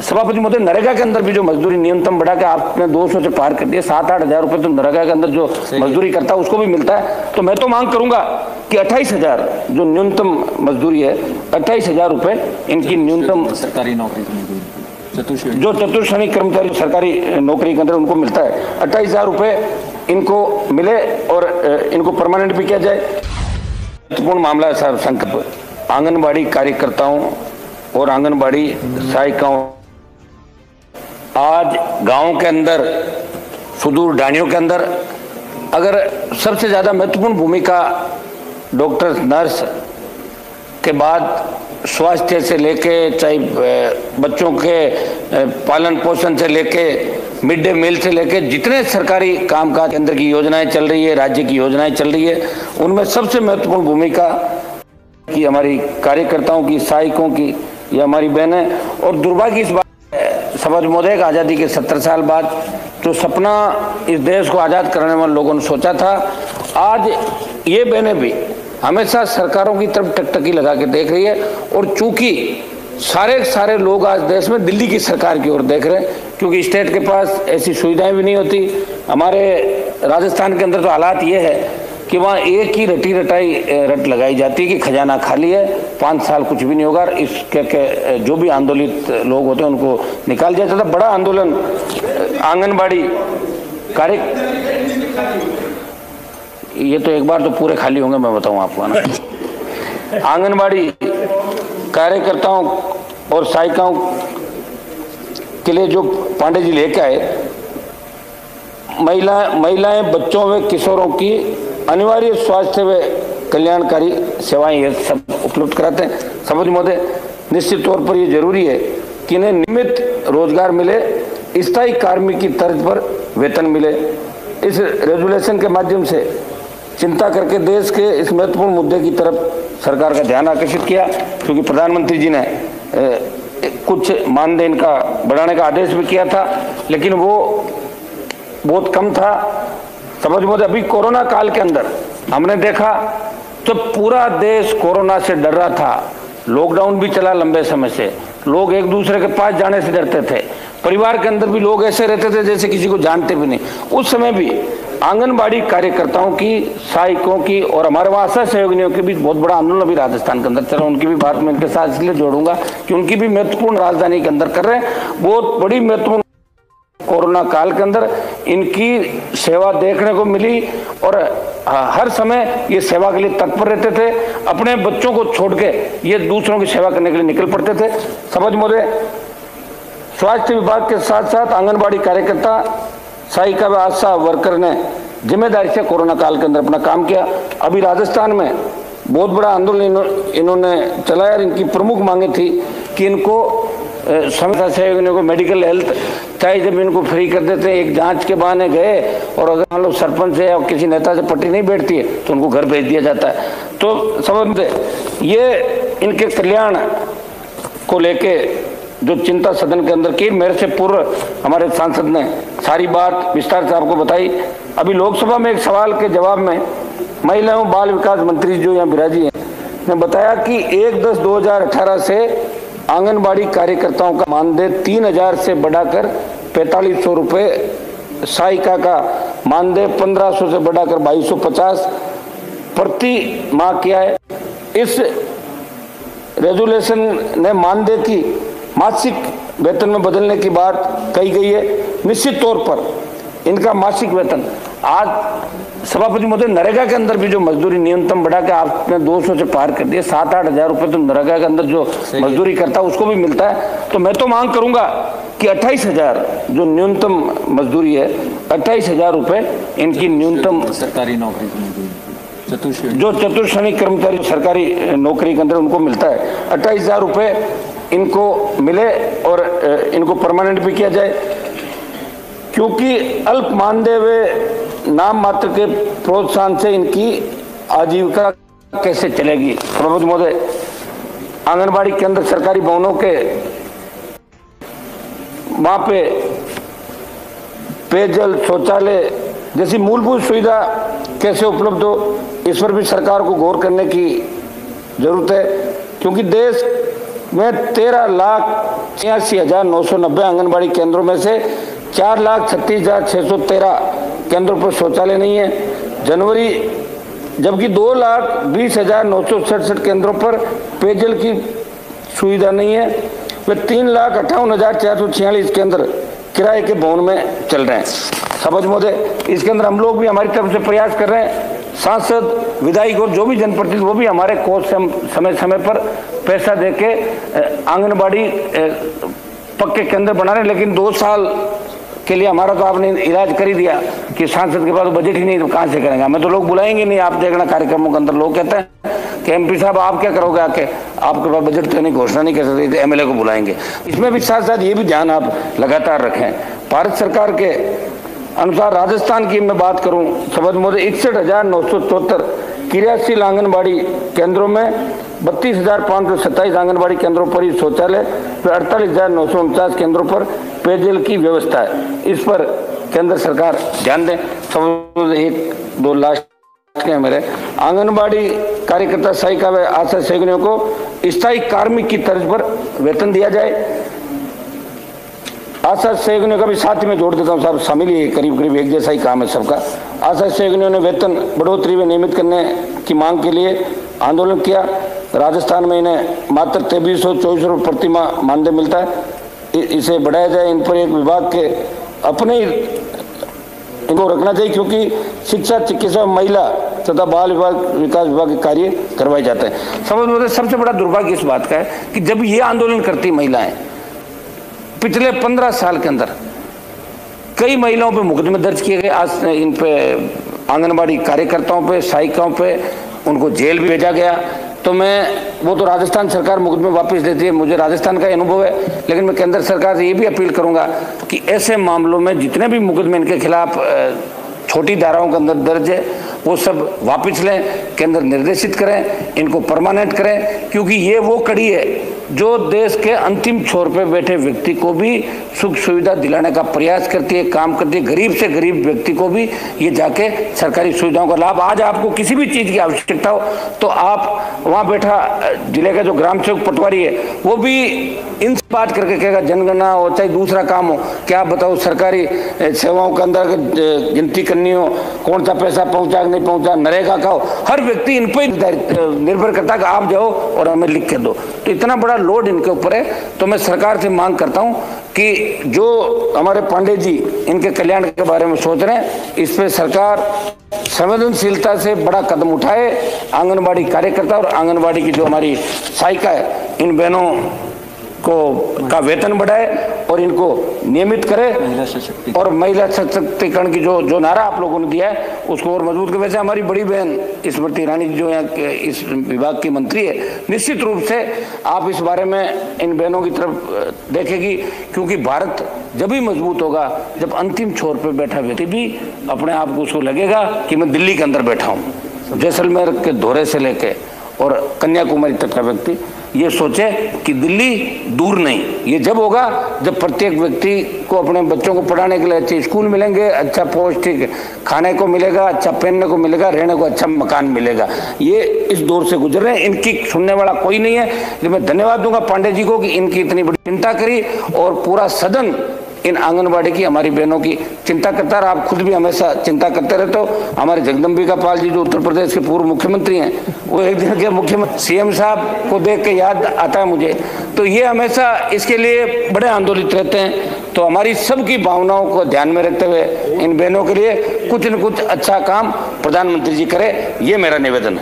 सभापति महोदय, नरेगा के अंदर भी जो मजदूरी न्यूनतम बढ़ा के आपने 200 से पार कर दिया, 7-8 हजार रुपए तो नरेगा के अंदर जो मजदूरी करता है उसको भी मिलता है। तो मैं तो मांग करूंगा कि 28,000 जो न्यूनतम मजदूरी है, 28,000 रुपए इनकी न्यूनतम सरकारी नौकरी जो चतुर्श्रेणी कर्मचारी सरकारी नौकरी के अंदर उनको मिलता है, 28,000 रुपए इनको मिले और इनको परमानेंट भी किया जाए। महत्वपूर्ण मामला है सर, संकट आंगनबाड़ी कार्यकर्ताओं और आंगनबाड़ी सहायिकाओं। आज गांव के अंदर, सुदूर ढाणियों के अंदर अगर सबसे ज्यादा महत्वपूर्ण भूमिका डॉक्टर, नर्स के बाद स्वास्थ्य से लेके, चाहे बच्चों के पालन पोषण से लेके, मिड डे मील से लेके, जितने सरकारी कामकाज केंद्र की योजनाएं चल रही है, राज्य की योजनाएं चल रही है, उनमें सबसे महत्वपूर्ण भूमिका की हमारी कार्यकर्ताओं की, सहायकों की, ये हमारी बहनें। और दुर्भाग्य इस बात सभापति महोदय, आज़ादी के 70 साल बाद जो सपना इस देश को आज़ाद कराने वाले लोगों ने सोचा था, आज ये बहनें भी हमेशा सरकारों की तरफ टकटकी लगा के देख रही है। और चूंकि सारे लोग आज देश में दिल्ली की सरकार की ओर देख रहे हैं, क्योंकि स्टेट के पास ऐसी सुविधाएं भी नहीं होती। हमारे राजस्थान के अंदर तो हालात ये है कि वहाँ एक ही रट लगाई जाती है कि खजाना खाली है, 5 साल कुछ भी नहीं होगा। इसके जो भी आंदोलित लोग होते हैं उनको निकाल दिया जाता। बड़ा आंदोलन आंगनबाड़ी कार्य, ये तो एक बार तो पूरे खाली होंगे, मैं बताऊं आपको ना। आंगनबाड़ी कार्यकर्ताओं और सहायिकाओं के लिए जो पांडे जी लेके आए, महिलाएं, बच्चों व किशोरों की अनिवार्य स्वास्थ्य व कल्याणकारी सेवाएं ये सब उपलब्ध कराते हैं। सभापति महोदय, निश्चित तौर पर ये जरूरी है कि इन्हें नियमित रोजगार मिले, स्थायी कार्मिक की तर्ज पर वेतन मिले। इस रेजुलेशन के माध्यम से चिंता करके देश के इस महत्वपूर्ण मुद्दे की तरफ सरकार का ध्यान आकर्षित किया, क्योंकि प्रधानमंत्री जी ने कुछ मानदेय इनका बढ़ाने का आदेश भी किया था, लेकिन वो बहुत कम था। समझ महोदय, अभी कोरोना काल के अंदर हमने देखा तो पूरा देश कोरोना से डर रहा था, लॉकडाउन भी चला लंबे समय से, लोग एक दूसरे के पास जाने से डरते थे, परिवार के अंदर भी लोग ऐसे रहते थे जैसे किसी को जानते भी नहीं। उस समय भी आंगनबाड़ी कार्यकर्ताओं की, सहायकों की और हमारे वहाँ आशा सहयोगिनियों के बीच बहुत बड़ा आंदोलन अभी राजस्थान के अंदर चला। उनकी भी बात मैं इनके साथ इसलिए जोड़ूंगा कि उनकी भी महत्वपूर्ण राजधानी के अंदर कर रहे हैं, बहुत बड़ी महत्वपूर्ण कोरोना काल के अंदर इनकी सेवा देखने को मिली। और हर समय ये सेवा के लिए तत्पर रहते थे, अपने बच्चों को छोड़ के ये दूसरों की सेवा करने के लिए निकल पड़ते थे। समझ महोदय, स्वास्थ्य विभाग के साथ साथ आंगनबाड़ी कार्यकर्ता, सहायिका व आशा वर्कर ने जिम्मेदारी से कोरोना काल के अंदर अपना काम किया। अभी राजस्थान में बहुत बड़ा आंदोलन इन्होंने चलाया। इनकी प्रमुख मांगे थी कि इनको समस्या सहयोगियों को मेडिकल हेल्थ चाहे, जब इनको फ्री कर देते हैं, एक जांच के बहाने गए और अगर मान लो सरपंच है और किसी नेता से पट्टी नहीं बैठती है तो उनको घर भेज दिया जाता है। तो समझते ये इनके कल्याण को लेके जो चिंता सदन के अंदर की, मेरे से पूर्व हमारे सांसद ने सारी बात विस्तार से आपको बताई। अभी लोकसभा में एक सवाल के जवाब में महिला एवं बाल विकास मंत्री जो यहाँ विराजी हैं ने बताया कि 1/10/2018 से आंगनबाड़ी कार्यकर्ताओं का मानदेय 3,000 से बढ़ाकर 4,500 रुपये, सहायिका का मानदेय 1,500 से बढ़ाकर 2,250 प्रति माह किया है। इस रेजुलेशन ने मानदेय की मासिक वेतन में बदलने की बात कही गई है। निश्चित तौर पर इनका मासिक वेतन आज सभापति महोदय, नरेगा के अंदर भी जो मजदूरी न्यूनतम बढ़ा के आपने 200 से पार कर दिया, 7-8 हजार रुपए तो नरेगा के अंदर जो मजदूरी करता है उसको भी मिलता है। तो मैं तो मांग करूंगा कि 28,000 जो न्यूनतम मजदूरी है, 28,000 रुपए इनकी न्यूनतम सरकारी नौकरी जो चतुर्श्रेणी कर्मचारी सरकारी नौकरी के अंदर उनको मिलता है, 28,000 रुपए इनको मिले और इनको परमानेंट भी किया जाए। क्योंकि अल्प मानदेय व नाम मात्र के प्रोत्साहन से इनकी आजीविका कैसे चलेगी। सभापति महोदय, आंगनबाड़ी केंद्र, सरकारी भवनों के वहां पे पेयजल, शौचालय जैसी मूलभूत सुविधा कैसे उपलब्ध हो, इस पर भी सरकार को गौर करने की जरूरत है। क्योंकि देश में 13 लाख 86,990 आंगनबाड़ी केंद्रों में से 4,36,613 केंद्रों पर शौचालय नहीं है। जनवरी जबकि 2,20,967 केंद्रों पर पेयजल की सुविधा नहीं है। वे 3,58,446 केंद्र किराए के भवन में चल रहे हैं। सभज महोदय, इसके अंदर हम लोग भी हमारी तरफ से प्रयास कर रहे हैं। सांसद, विधायक और जो भी जनप्रतिनिधि वो भी हमारे कोष से समय समय पर पैसा देके आंगनबाड़ी पक्के केंद्र बना रहे हैं। लेकिन 2 साल के लिए हमारा तो आपने इलाज कर ही दिया कि सांसद के पास बजट ही नहीं, तो कहाँ से करेंगे? हमें तो लोग बुलाएंगे नहीं। आप देखना कार्यक्रमों के अंदर लोग कहते हैं कि MP साहब आप क्या करोगे आके, आपके पास बजट तो नहीं, घोषणा नहीं कर सकते, MLA को बुलाएंगे। इसमें भी साथ साथ ये भी ध्यान आप लगातार रखें। भारत सरकार के अनुसार राजस्थान की मैं बात करूं, शपथ मोदी 61,974 क्रियाशील आंगनबाड़ी केंद्रों में 32,527 आंगनबाड़ी केंद्रों पर ही शौचालय, 48,949 केंद्रों पर पेयजल की व्यवस्था है। इस पर केंद्र सरकार ध्यान दें। 1-2 लास्ट के मेरे आंगनबाड़ी कार्यकर्ता, सहायिका व आशा सहयोगियों को स्थायी कार्मिक की तर्ज पर वेतन दिया जाए। आशा सहयोगियों का भी साथ में जोड़ देता हूँ साहब, शामिल ही करीब करीब एक जैसा ही काम है सबका। आशा सहयोगियों ने वेतन बढ़ोतरी व नियमित करने की मांग के लिए आंदोलन किया। राजस्थान में इन्हें मात्र 2324 रुपये प्रति माह मानदेय मिलता है, इसे बढ़ाया जाए। इन पर एक विभाग के अपने ही इनको रखना चाहिए, क्योंकि शिक्षा, चिकित्सा, महिला तथा बाल विकास विभाग के कार्य करवाए जाते हैं। समझ में सबसे बड़ा दुर्भाग्य इस बात का है कि जब ये आंदोलन करती महिलाएं, पिछले 15 साल के अंदर कई महिलाओं पे मुकदमे दर्ज किए गए। आज इन पे आंगनबाड़ी कार्यकर्ताओं पे, सहायिकाओं पे उनको जेल भी भेजा गया। तो वो तो राजस्थान सरकार मुकदमे वापस देती है, मुझे राजस्थान का अनुभव है। लेकिन मैं केंद्र सरकार से ये भी अपील करूंगा कि ऐसे मामलों में जितने भी मुकदमे इनके खिलाफ छोटी धाराओं के अंदर दर्ज है वो सब वापस लें, केंद्र निर्देशित करें, इनको परमानेंट करें। क्योंकि ये वो कड़ी है जो देश के अंतिम छोर पे बैठे व्यक्ति को भी सुख सुविधा दिलाने का प्रयास करती है, काम करती है। गरीब से गरीब व्यक्ति को भी ये जाके सरकारी सुविधाओं का लाभ, आज आपको किसी भी चीज़ की आवश्यकता हो तो आप वहाँ बैठा जिले का जो ग्राम सेवक पटवारी है वो भी इनसे बात करके कहेगा, जनगणना हो चाहे दूसरा काम हो, क्या आप बताओ सरकारी सेवाओं के अंदर गिनती करनी हो, कौन सा पैसा पहुँचा नहीं पहुँचा, नरेगा का हो, हर व्यक्ति इन पर निर्भर करता है कि आप जाओ और हमें लिख के दो। तो इतना बड़ा लोड इनके ऊपर है। तो मैं सरकार से मांग करता हूं कि जो हमारे पांडे जी इनके कल्याण के बारे में सोच रहे हैं, इस पे सरकार संवेदनशीलता से बड़ा कदम उठाए। आंगनबाड़ी कार्यकर्ता और आंगनबाड़ी की जो हमारी सहायिका है, इन बहनों का वेतन बढ़ाए और इनको नियमित करे। और महिला सशक्तिकरण की जो नारा आप लोगों ने दिया है उसको और मजबूत कर। वैसे हमारी बड़ी बहन स्मृति ईरानी जो यहाँ इस विभाग की मंत्री है, निश्चित रूप से आप इस बारे में इन बहनों की तरफ देखेगी, क्योंकि भारत जब भी मजबूत होगा जब अंतिम छोर पर बैठा व्यक्ति भी अपने आप को उसको लगेगा कि मैं दिल्ली के अंदर बैठा हूँ। जैसलमेर के दौरे से लेके और कन्याकुमारी तक का व्यक्ति ये सोचे कि दिल्ली दूर नहीं। ये जब होगा जब प्रत्येक व्यक्ति को अपने बच्चों को पढ़ाने के लिए अच्छे स्कूल मिलेंगे, अच्छा पौष्टिक खाने को मिलेगा, अच्छा पहनने को मिलेगा, रहने को अच्छा मकान मिलेगा। ये इस दौर से गुजर रहे हैं, इनकी सुनने वाला कोई नहीं है। लेकिन मैं धन्यवाद दूंगा पांडे जी को कि इनकी इतनी बड़ी चिंता करी और पूरा सदन इन आंगनबाड़ी की, हमारी बहनों की चिंता करता है। आप खुद भी हमेशा चिंता करते रहते हो। हमारे जगदम्बिका पाल जी जो उत्तर प्रदेश के पूर्व मुख्यमंत्री हैं, वो एक दिन के मुख्यमंत्री CM साहब को देख के याद आता है मुझे। तो ये हमेशा इसके लिए बड़े आंदोलित रहते हैं। तो हमारी सबकी भावनाओं को ध्यान में रखते हुए इन बहनों के लिए कुछ न कुछ अच्छा काम प्रधानमंत्री जी करे, ये मेरा निवेदन है।